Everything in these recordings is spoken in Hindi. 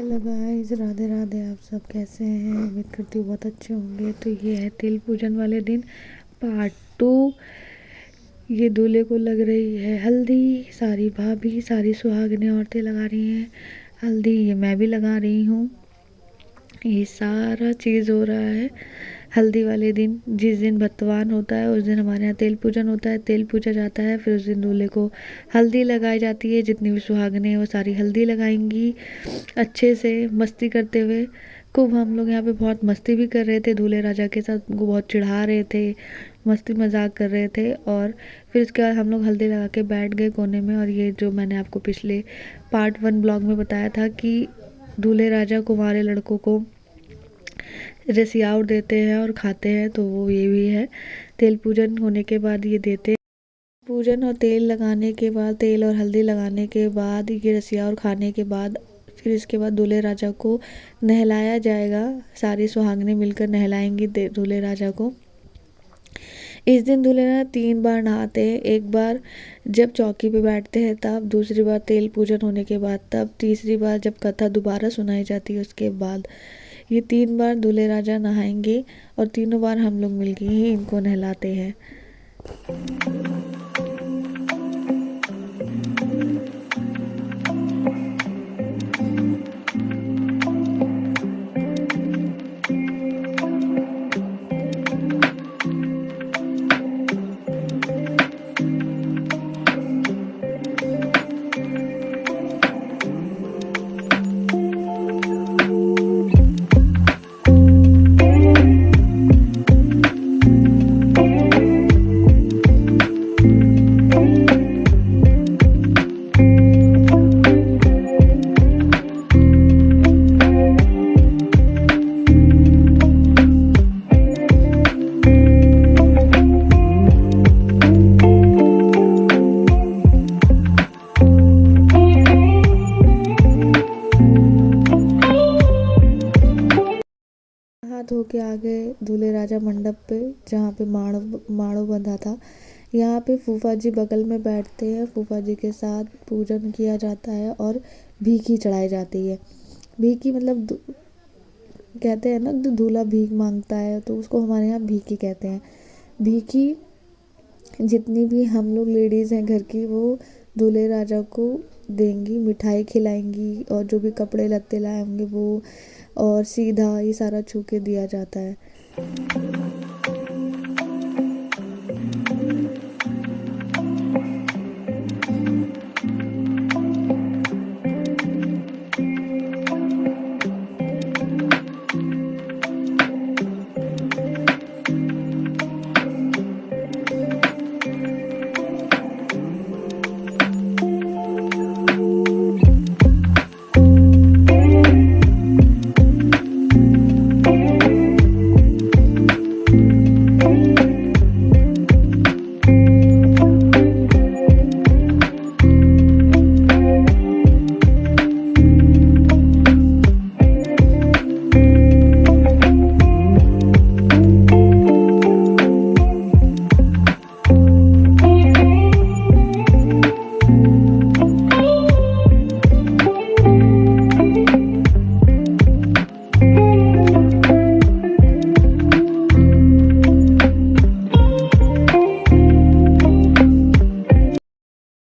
Hello guys, Radhe Radhe. आप सब कैसे हैं? उम्मीद करती हूँ बहुत अच्छे होंगे। तो ये है तिल पूजन वाले दिन पार्ट 2। ये दूल्हे को लग रही है हल्दी। सारी भाभी, सारी सुहागनें औरतें लगा रही हैं हल्दी। ये मैं भी लगा रही हूँ। ये सारा चीज़ हो रहा है हल्दी वाले दिन। जिस दिन बतवान होता है उस दिन हमारे यहाँ तेल पूजन होता है। तेल पूजा जाता है, फिर उस दिन दूल्हे को हल्दी लगाई जाती है। जितनी भी सुहागनें हैं वो सारी हल्दी लगाएंगी अच्छे से मस्ती करते हुए। खूब हम लोग यहाँ पे बहुत मस्ती भी कर रहे थे दूल्हे राजा के साथ। उनको बहुत चिढ़ा रहे थे, मस्ती मजाक कर रहे थे। और फिर उसके बाद हम लोग हल्दी लगा के बैठ गए कोने में। और ये जो मैंने आपको पिछले पार्ट 1 ब्लॉग में बताया था कि दूल्हे राजा कुंवारे लड़कों को रसियाउट देते हैं और खाते हैं, तो वो ये भी है। तेल पूजन होने के बाद ये देते। पूजन और तेल लगाने के बाद, तेल और हल्दी लगाने के बाद, ये रसिया और खाने के बाद, फिर इसके बाद दूल्हे राजा को नहलाया जाएगा। सारी सुहागनें मिलकर नहलाएंगी दूल्हे राजा को। इस दिन दूल्हे राजा 3 बार नहाते हैं। एक बार जब चौकी पे बैठते हैं तब, दूसरी बार तेल पूजन होने के बाद तब, तीसरी बार जब कथा दोबारा सुनाई जाती है उसके बाद। ये 3 बार दूल्हे राजा नहाएंगे और तीनों बार हम लोग मिलकर ही इनको नहलाते हैं। हाथ होके आ गए दूल्हे राजा मंडप पे, जहाँ पे माड़ो बंधा था। यहाँ पे फूफा जी बगल में बैठते हैं। फूफा जी के साथ पूजन किया जाता है और भीखी चढ़ाई जाती है। भीखी मतलब कहते हैं ना, दूल्हा भीख मांगता है तो उसको हमारे यहाँ भीखी कहते हैं। भीखी जितनी भी हम लोग लेडीज़ हैं घर की, वो दूल्हे राजा को देंगी, मिठाई खिलाएंगी और जो भी कपड़े लत्ते लाए होंगे वो, और सीधा ये सारा छू के दिया जाता है।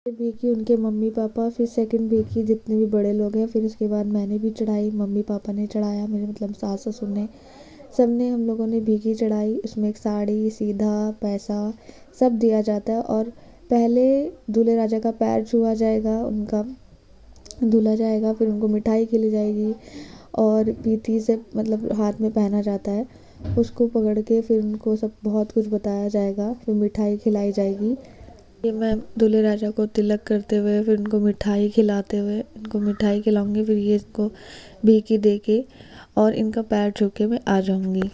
भीखी उनके मम्मी पापा, फिर सेकंड भीखी जितने भी बड़े लोग हैं, फिर उसके बाद मैंने भी चढ़ाई, मम्मी पापा ने चढ़ाया, मेरे मतलब सास ससुर ने, सब ने, हम लोगों ने भीखी चढ़ाई। उसमें एक साड़ी, सीधा, पैसा सब दिया जाता है। और पहले दूल्हे राजा का पैर छुआ जाएगा, उनका धुला जाएगा, फिर उनको मिठाई खिलाई जाएगी और पीठी से मतलब हाथ में पहना जाता है, उसको पकड़ के फिर उनको सब बहुत कुछ बताया जाएगा, फिर मिठाई खिलाई जाएगी। ये मैं दूल्हे राजा को तिलक करते हुए, फिर उनको मिठाई खिलाते हुए, इनको मिठाई खिलाऊंगी, फिर ये इसको भीखी दे के और इनका पैर छू के मैं आ जाऊंगी।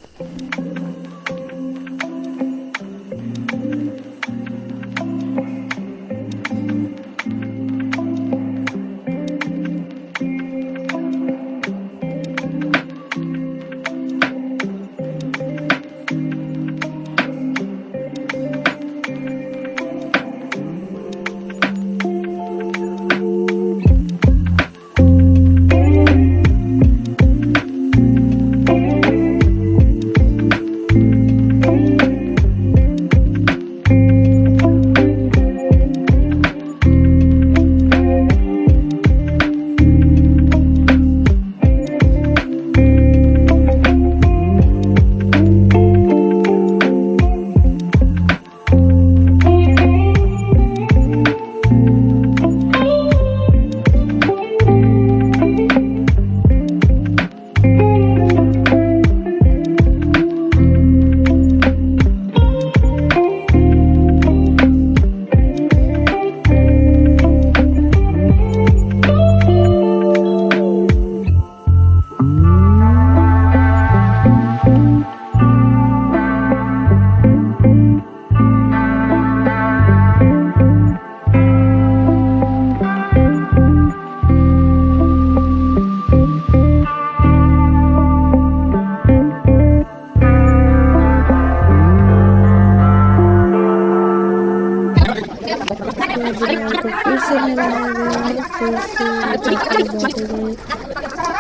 दूल्हा को फिर से नहलाया गया, फिर से बांटे गए,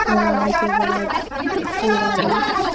नहलाने के बाद फिर